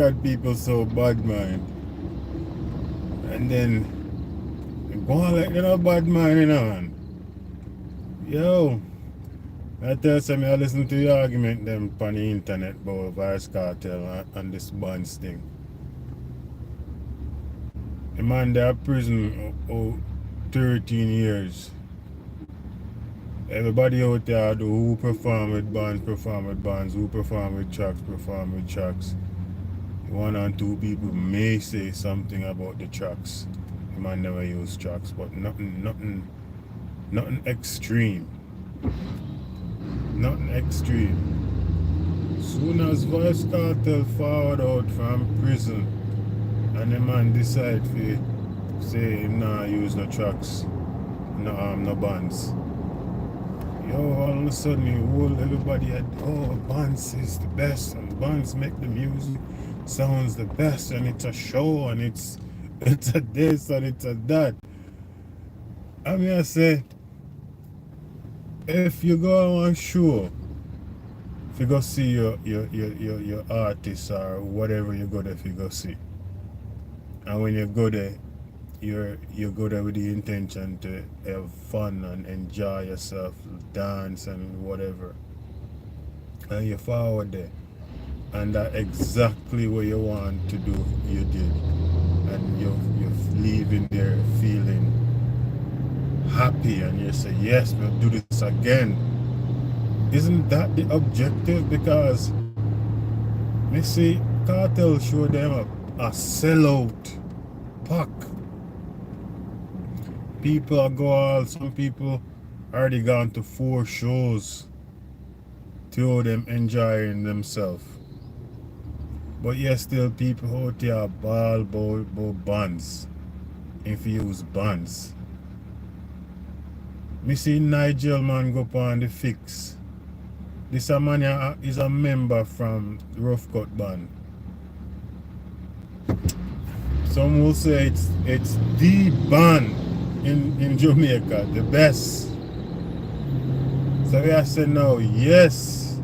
at people so bad, man. And then go on like they're not bad, man, you know, man. Yo, I tell some I listen to your argument them on the internet about Vice Cartel and this bonds thing. The man there prison 13 years. Everybody out there do who perform with bands, who perform with tracks. One and two people may say something about the tracks. The man never use tracks, but nothing extreme. Nothing extreme. Soon as Vice Cartel forward out from prison and the man decide to say nah use no tracks, no bands. Yo, all of a sudden everybody had bands is the best and bands make the music sounds the best and it's a show and it's a this and it's a that. I mean I say if you go on a show, if you go see your artist or whatever you go there if you go see. And when you go there, you go there with the intention to have fun and enjoy yourself, dance and whatever. And you forward there. And that's exactly what you want to do, you did. And you're leaving there feeling happy and you say, yes, we'll do this again. Isn't that the objective? Because you see, Cartel show them a sellout pack. People go all, some people already gone to 4 shows to them enjoying themselves. But yes, still people out there ball about bands. If you use bands. Me see Nigel man go on the fix. This a man is a member from Rough Cut band. Some will say it's the band in Jamaica, the best. So we are saying now, yes,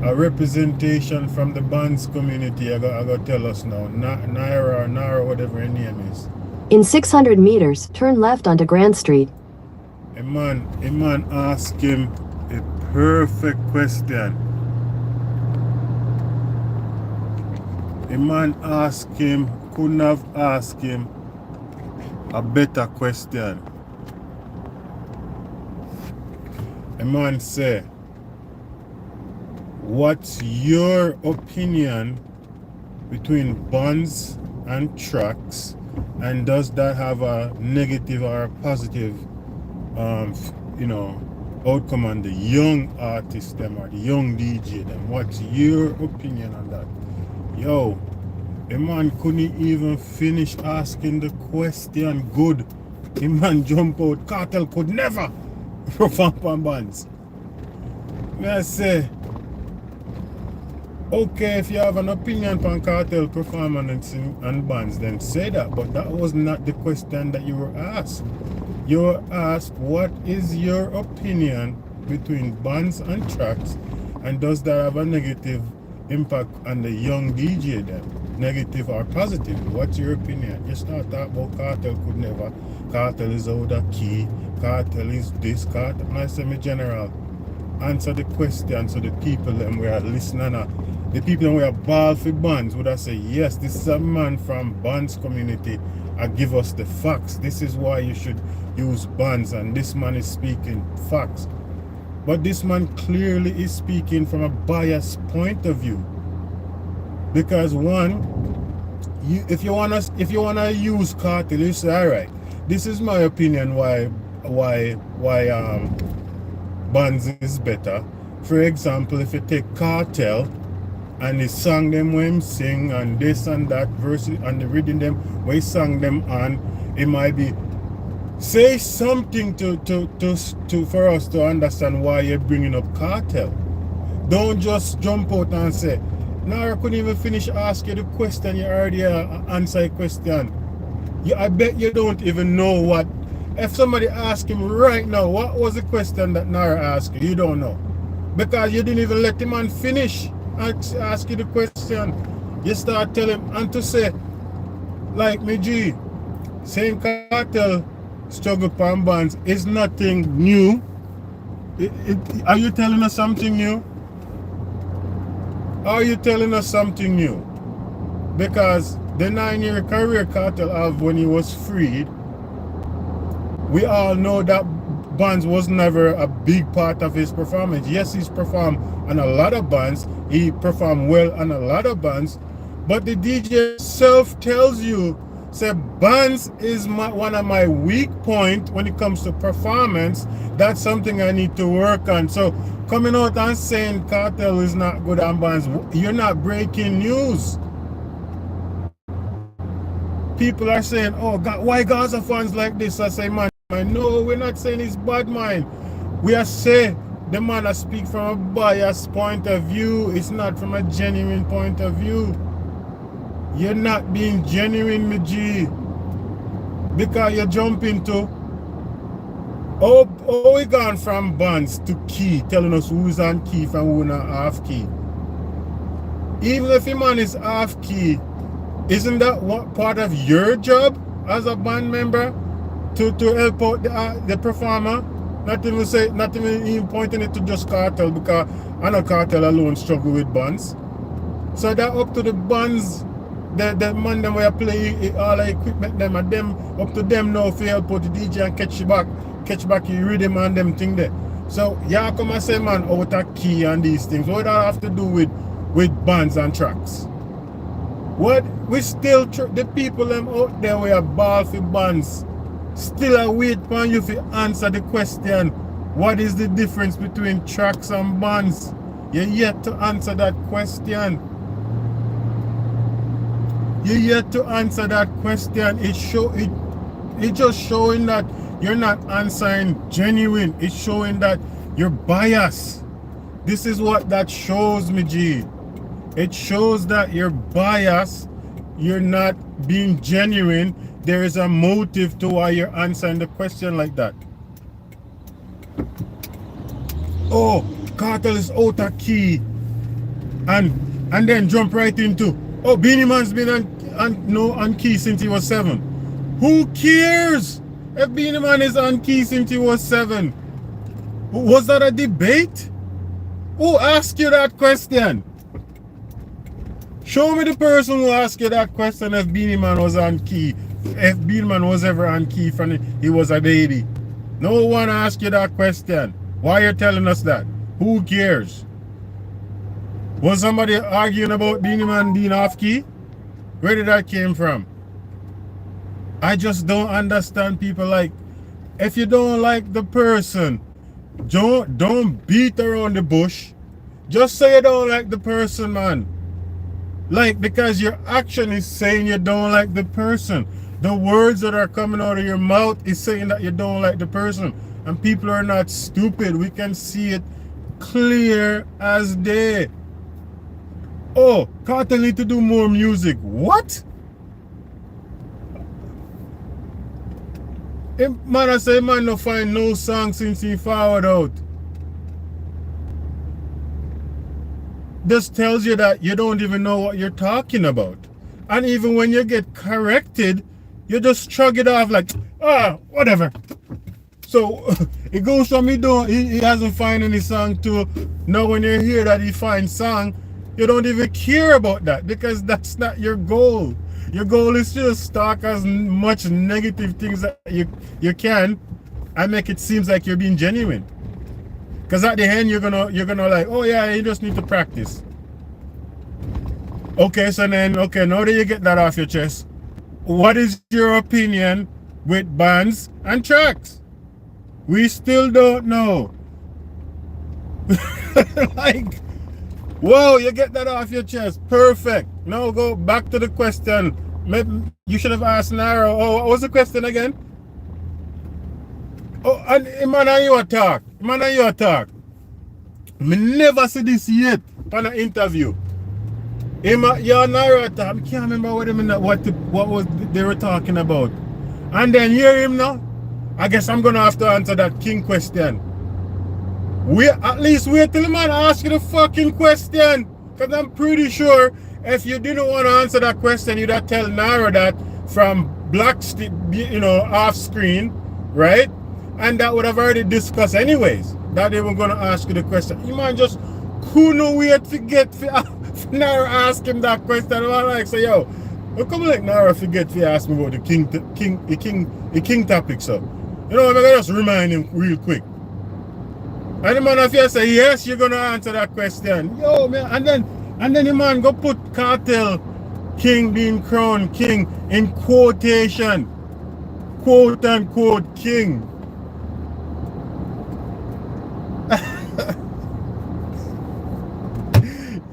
a representation from the bands community. I got tell us now, Naira, whatever her name is. In 600 meters, turn left onto Grand Street. A man asked him a perfect question. A man asked him, couldn't have asked him a better question. A man said, what's your opinion between bands and tracks, and does that have a negative or a positive outcome on the young artist them or the young DJ them? What's your opinion on that? Yo, a man couldn't even finish asking the question good. The man jump out. Cartel could never perform on bands. May I say, okay, if you have an opinion on Cartel performance and bands, then say that. But that was not the question that you were asked. You were asked, what is your opinion between bands and tracks, and does that have a negative impact on the young DJ then? Negative or positive? What's your opinion? You start talking about Cartel could never, Cartel is out of key, Cartel is this, Cartel. I say, me general, answer the question so the people them we are listening at, the people them we are ball for bands would have say, yes, this is a man from bands community and give us the facts. This is why you should use bands, and this man is speaking facts. But this man clearly is speaking from a biased point of view. Because one, if you wanna use Cartel, you say, alright, this is my opinion why bands is better. For example, if you take Cartel and he sang them when him sing and this and that verses and the reading them when he sang them on, it might be say something to for us to understand why you're bringing up Cartel. Don't just jump out and say, no, I couldn't even finish asking the question. You already answer a question. I bet you don't even know what. If somebody asked him right now, what was the question that Nara asked you? You don't know. Because you didn't even let the man finish ask you the question, you start telling and to say, like me G, saying cartel struggle pan bonds is nothing new. Are you telling us something new? Are you telling us something new? Because the 9-year career cartel have when he was freed, we all know that bands was never a big part of his performance. Yes, he's performed on a lot of bands. He performed well on a lot of bands. But the DJ self tells you, say, bands is one of my weak points when it comes to performance. That's something I need to work on. So coming out and saying cartel is not good on bands, you're not breaking news. People are saying, oh, God, why Gaza fans like this? I say, man, no, we're not saying it's bad, man. We are saying the man I speak from a biased point of view. It's not from a genuine point of view. You're not being genuine, me G. Because you jump into, oh, we gone from bands to key, telling us who's on key and who's not off key. Even if your man is off key, isn't that what part of your job as a band member to help out the performer? Not even pointing it to just cartel, because I know cartel alone struggle with bands. So that up to the bands, the man them where play all the equipment them and them up to them now if you help out the DJ and catch back your rhythm and them thing there. So yeah, come and say, man, out of key and these things. What do I have to do with bands and tracks? What we still the people them out there where ball for bands still a wait for you to answer the question, what is the difference between tracks and bands? You're yet to answer that question. You're yet to answer that question. It's just showing that you're not answering genuine. It's showing that you're biased. This is what that shows me, G. It shows that you're biased. You're not being genuine. There is a motive to why you're answering the question like that. Oh, cartel is out of key. And then jump right into, oh, Beanie Man's been on key since he was 7. Who cares if Beanie Man is on key since he was 7? Was that a debate? Who asked you that question? Show me the person who asked you that question if Beanie Man was on key. If Beanie Man was ever on key from he was a baby. No one asked you that question. Why are you telling us that? Who cares? Was somebody arguing about Beanie Man being off key? Where did that came from? I just don't understand people. Like, if you don't like the person, don't beat around the bush. Just say you don't like the person, man. Like, because your action is saying you don't like the person. The words that are coming out of your mouth is saying that you don't like the person. And people are not stupid. We can see it clear as day. Oh, cartel need to do more music. What? Man, I say man no find no song since he forward out. This tells you that you don't even know what you're talking about. And even when you get corrected, you just shrug it off like, whatever. So it goes from he hasn't found any song to now when you hear that he finds song, you don't even care about that because that's not your goal. Your goal is to just talk as much negative things that you can and make it seem like you're being genuine. Because at the end you're gonna like, oh yeah, you just need to practice. Okay, so then now that you get that off your chest, what is your opinion with bands and tracks? We still don't know. Like, whoa, you get that off your chest. Perfect. Now go back to the question. Maybe you should have asked Naro. Oh, what was the question again? Oh, and man, and you talk. Man, and you talk. Me never see this yet on an interview. Your narrator, I can't remember what they were talking about. And then hear him now. I guess I'm gonna have to answer that king question. At least wait till the man ask you the fucking question. Because I'm pretty sure if you didn't want to answer that question, you'd have tell Nara that from off screen, right? And that would have already discussed anyways, that they were going to ask you the question. You might just couldn't wait to get for Nara ask him that question. I'm like, say, yo, how come like Nara forget to ask me about the king topic, so? You know, I'm going to just remind him real quick. And the man, if you say yes, you're gonna answer that question. Yo, man, and then the man go put cartel king being crowned king in quotation. Quote unquote king.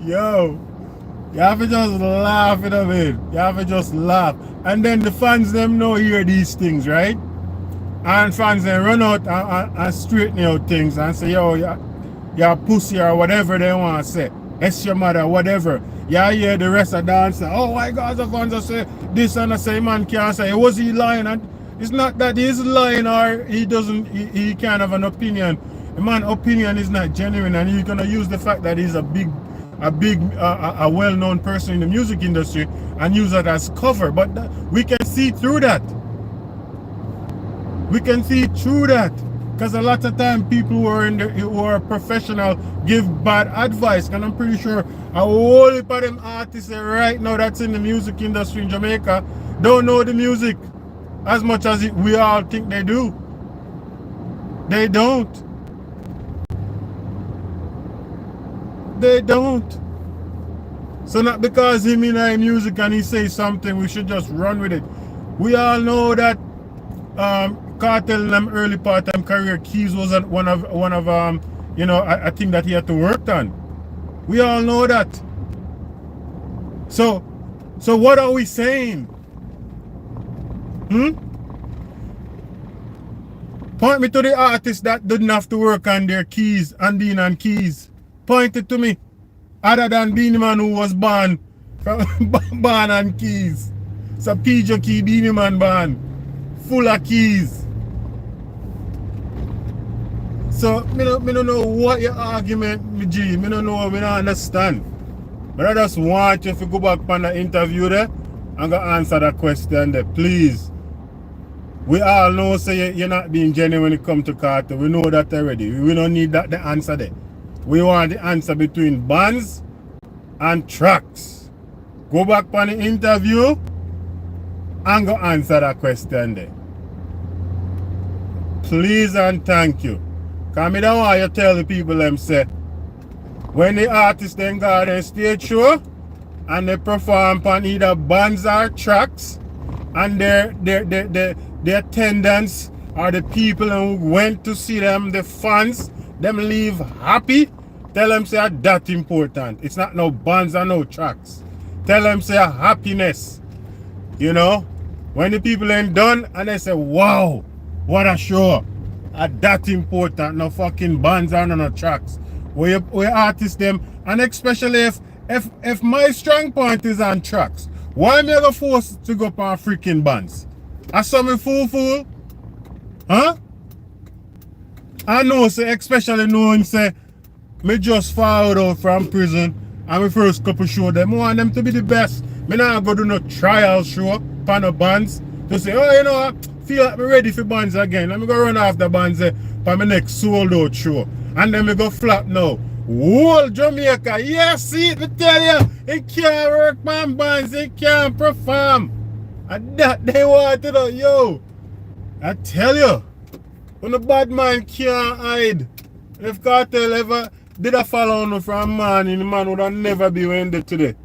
Yo, you have to just laugh it a bit. You have to just laugh. And then the fans them know hear these things, right? And fans then run out and straighten out things and say, yo, you're pussy or whatever they want to say. It's your mother, whatever. Yeah, hear the rest of the answer. Oh my God, the fans say this and I say, man can't say, was he lying? And it's not that he's lying or he can't have an opinion. The man's opinion is not genuine, and he's going to use the fact that he's a well-known person in the music industry and use that as cover. But we can see through that. We can see through that, because a lot of time people who are professional give bad advice. And I'm pretty sure a whole heap of them artists right now that's in the music industry in Jamaica don't know the music as much as we all think they do. They don't. They don't. So not because him in our music and he says something, we should just run with it. We all know that Kartel in them early part-time career, Keys was one of I think that he had to work on. We all know that. So what are we saying? Point me to the artists that didn't have to work on their keys and Dean and Keys. Point it to me. Other than Beanie Man, who was born on keys. So PJ Key Beanie Man born full of keys. So, me don't know what your argument, me G. Me don't know, me don't understand. But I just want you to go back on the interview there and go answer that question there, please. We all know, say you're not being genuine when it comes to Carter. We know that already. We don't need that the answer there. We want the answer between bands and tracks. Go back on the interview and go answer that question there. Please and thank you. Because I don't want you to tell the people them say, when the artists then go on a stage show and they perform on either bands or tracks, and their attendance or the people who went to see them, the fans, them leave happy, tell them say that important. It's not no bands or no tracks. Tell them say happiness. You know? When the people ain't done and they say, wow, what a show. That important, no fucking bands or no tracks. We artists them, and especially if my strong point is on tracks, why am I gonna force to go up on freaking bands? I saw me fool? Huh? I know, say, especially knowing say me just followed out from prison and my first couple show them. I want them to be the best. Me not go do no trial show for no bands to say, oh, you know, I feel like me ready for bands again. Let me go run after bands for my next sold out show. And then me go flat now. Whole Jamaica, yes, see it, me tell you, it can't work man bands, it can't perform. And that they want to know, yo. I tell you, when the bad man can't hide. If Cartel ever did a follow on from man, the man would have never be where he is today.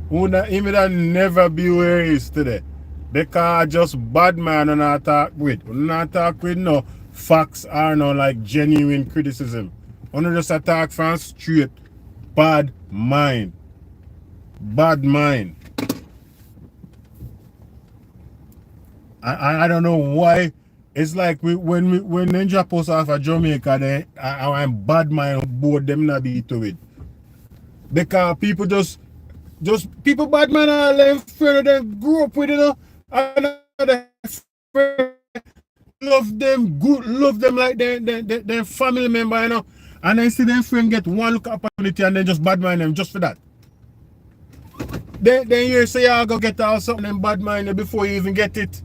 He would have never be where he is today. Because just bad man and not talk with. We not talk with no facts or no like genuine criticism. We just attack from straight bad mind. Bad mind. I don't know why. It's like when Ninja post off of Jamaica, I'm bad mind board them not be to it. Because people just people bad man are like afraid of them, grew up with it, you know, and they love them good, love them like their family member, you know. And then see them friend get one look opportunity and then just bad mind them just for that. Then you say you go get out something and bad mind them before you even get it.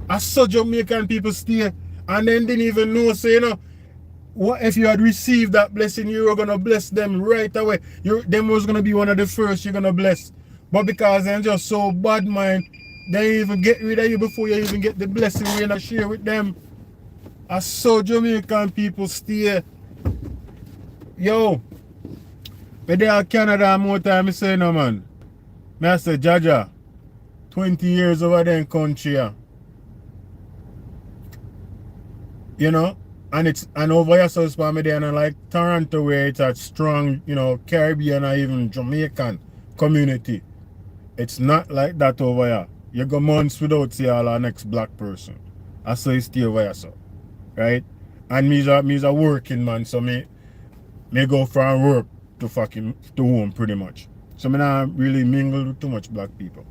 I saw Jamaican people stay and then didn't even know, so you know, what if you had received that blessing, you were gonna bless them right away. Them was gonna be one of the first you're gonna bless. But because they're just so bad mind, they even get rid of you before you even get the blessing we're gonna share with them. I saw Jamaican people stay. Yo, but they are Canada more time I say no man. I say Jaja, 20 years over there in country. You know? And over here so it's me there and like Toronto where it's a strong, you know, Caribbean or even Jamaican community. It's not like that over here. You go months without see all our next black person. I say you stay over here so. Right? And me's a working man, so me go from work to home pretty much. So me not really mingle with too much black people.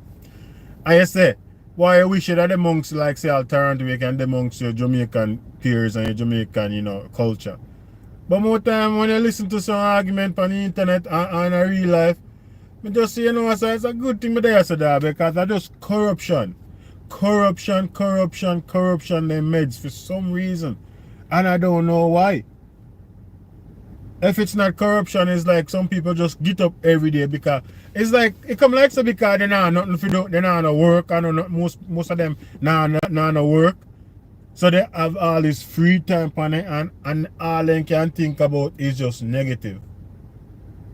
I say, why I wish that amongst like say all Toronto we can amongst your Jamaican peers and your Jamaican, you know, culture. But more time when you listen to some argument on the internet and in real life, me just say, you know, so it's a good thing me there so that because I just corruption. Corruption, them meds for some reason. And I don't know why. If it's not corruption, it's like some people just get up every day because it's like it come like so because they not nothing to do, they not no work and most of them not no work. So they have all this free time on it and all they can think about is just negative.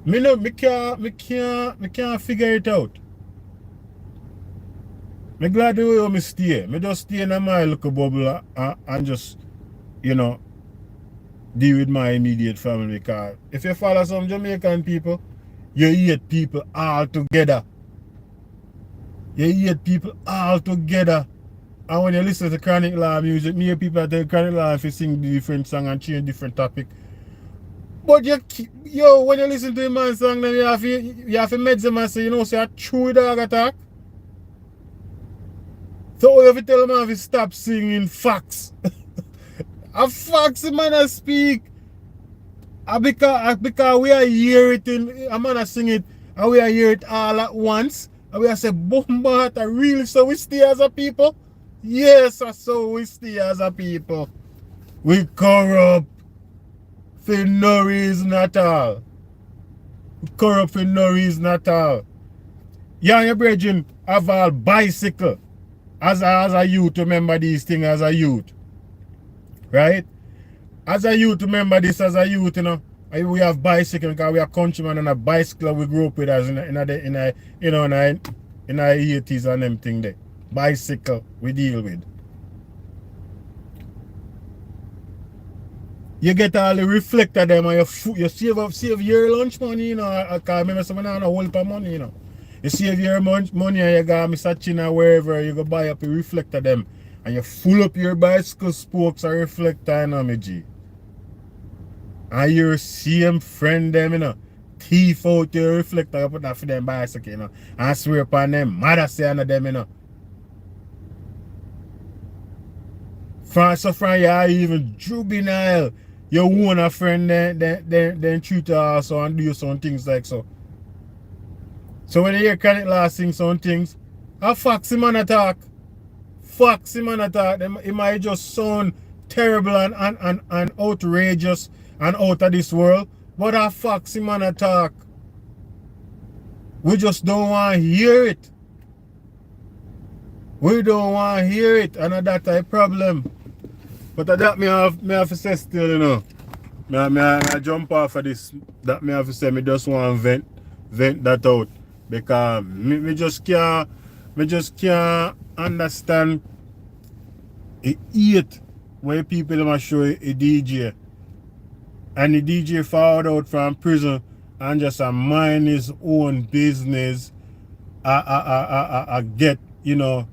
Me can't figure it out. Me glad the way me stay. Me just stay in my little bubble and just, you know, deal with my immediate family because if you follow some Jamaican people, you hate people all together. And when you listen to Chronic Law music, me people that tell Chronic Law if you sing different song and change different topic. But when you listen to the man's song, then you have to med them and say, you know, say a true dog attack. So you have to tell them to stop singing facts. A facts the man I speak. Because we are hear it in a man I sing it and we are hear it all at once. And we are say bombard really so we stay as a people. Yes, so we stay as a people. We corrupt for no reason at all. You and your brethren have a bicycle. As a youth, remember these things as a youth. Right? As a youth, remember this as a youth, you know. We have bicycle because we are countrymen and a bicycle we grew up with us in the 80s and them thing there. Bicycle we deal with. You get all the reflector them and you save your lunch money, you know, because remember someone have a whole heap of money, you know. You save your money and you go Mr. China wherever you go buy up a reflector them and you full up your bicycle spokes or reflector, you know, me G. And your same friend them, you know, thief out your reflector, you put that for them bicycle, you know, and swear upon them, mother say on them, you know. From you even juvenile, you own a friend then treat you also and do some things like so. So when you hear Chronic Law sing some things, a foxy man attack. It might just sound terrible and outrageous and out of this world, but a foxy man attack. We just don't want to hear it. And that's a problem. But that me have to say still, you know. I jump off of this. That me have to say me just want to vent that out. Because me just can't understand the hate where people must show a DJ. And the DJ found out from prison and just mind his own business. I get, I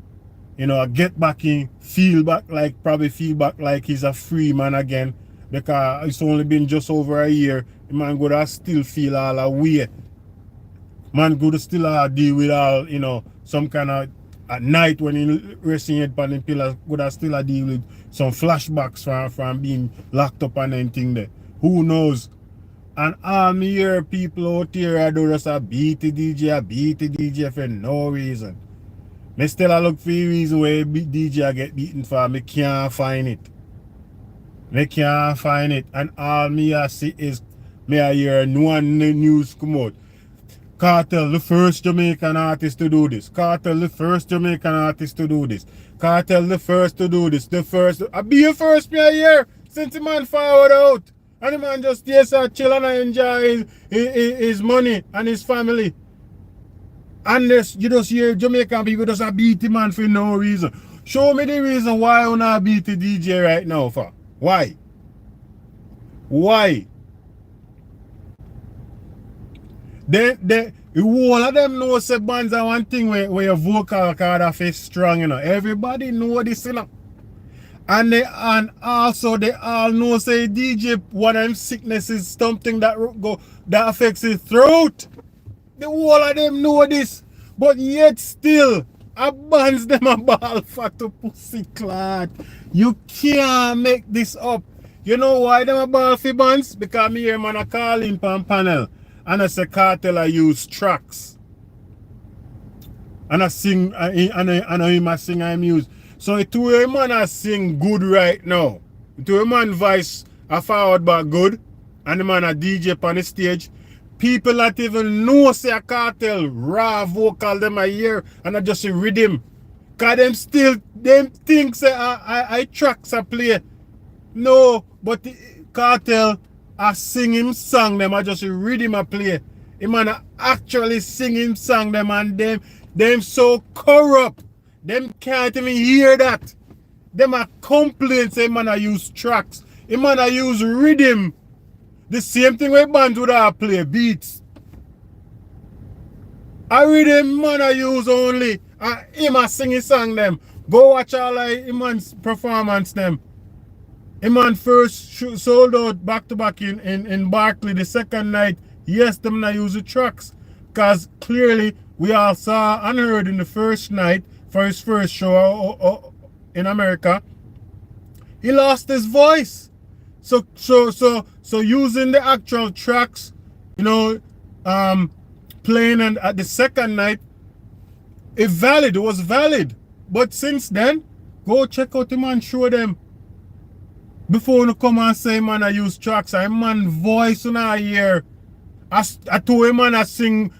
get back in, feel back like he's a free man again. Because it's only been just over a year. The man could still feel all a way. Man could still deal with all, some kind of at night when he resting head on the pillar, would have still a deal with some flashbacks from being locked up and anything there. Who knows? And all me hear people out here I do just a beat the DJ for no reason. Me still a look for a reason where DJ I get beaten for. Me can't find it. Me can't find it. And all me I see is me I hear one news come out. Kartel, the first Jamaican artist to do this. Kartel, the first Jamaican artist to do this. Kartel, the first to do this. The first. I be the first me a year since the man forward out. And the man just stays and chill and enjoy his money and his family. And this, you just hear Jamaican people just a beat the man for no reason. Show me the reason why you not beat the DJ right now for. Why? Why? All of them know say bands are one thing where your vocal card are face strong, you know. Everybody know this, you know. And also they all know say DJ one of them sickness is something that affects his throat. The whole of them know this. But yet still a bands them a ball fat to pussy clot. You can't make this up. You know why them a ball for bands? Because me hear man a call in pan panel. And I say Kartel I use tracks. And I sing and I sing I use. So it to a man I sing good right now. To a man voice a forward back good. And the man a DJ on the stage. People that even know say a Kartel raw vocal them a hear and I just a rhythm. Cause them think say I tracks a play. No, but the Kartel I sing him song them, I just read him a play. Him man actually sing him song them and them so corrupt. Them can't even hear that. Them a complain say man I use tracks. Him man I use rhythm. The same thing with bands would have play beats. I rhythm man I use only. Him a sing his song them. Go watch all like him man's performance them. Him man first sold out back to back in Barclay the second night. Yes, them not use the tracks. Because clearly we all saw and heard in the first night for his first show in America. He lost his voice. So using the actual tracks, you know, playing and at the second night, it was valid. But since then, go check out him and show them. Before you come and say man I use tracks, I man voice in a hear. I told him man I sing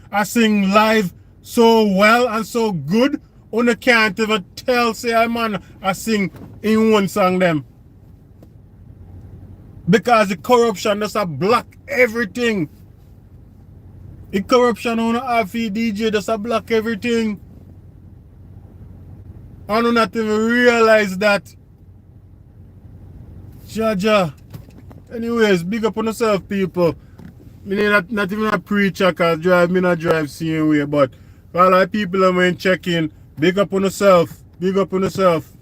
live so well and so good, you can't even tell say I man I sing in one song them. Because the corruption just a block everything. The corruption on the RF DJ just a block everything. I do not even realize that. Jaja. Anyways, big up on yourself, people. Me not even a preacher cause me not drive same way, but all the people that went checking, big up on yourself. Big up on yourself.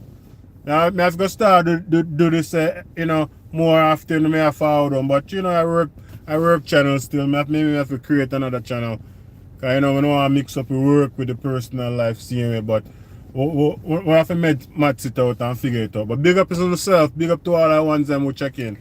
Now I have to start do this you know, more often me I follow them. But you know I work channel still. Maybe I have to create another channel. Cause you know we don't want to mix up work with the personal life same way, but we have to match it out and figure it out. But big up to yourself, big up to all the ones that will check in.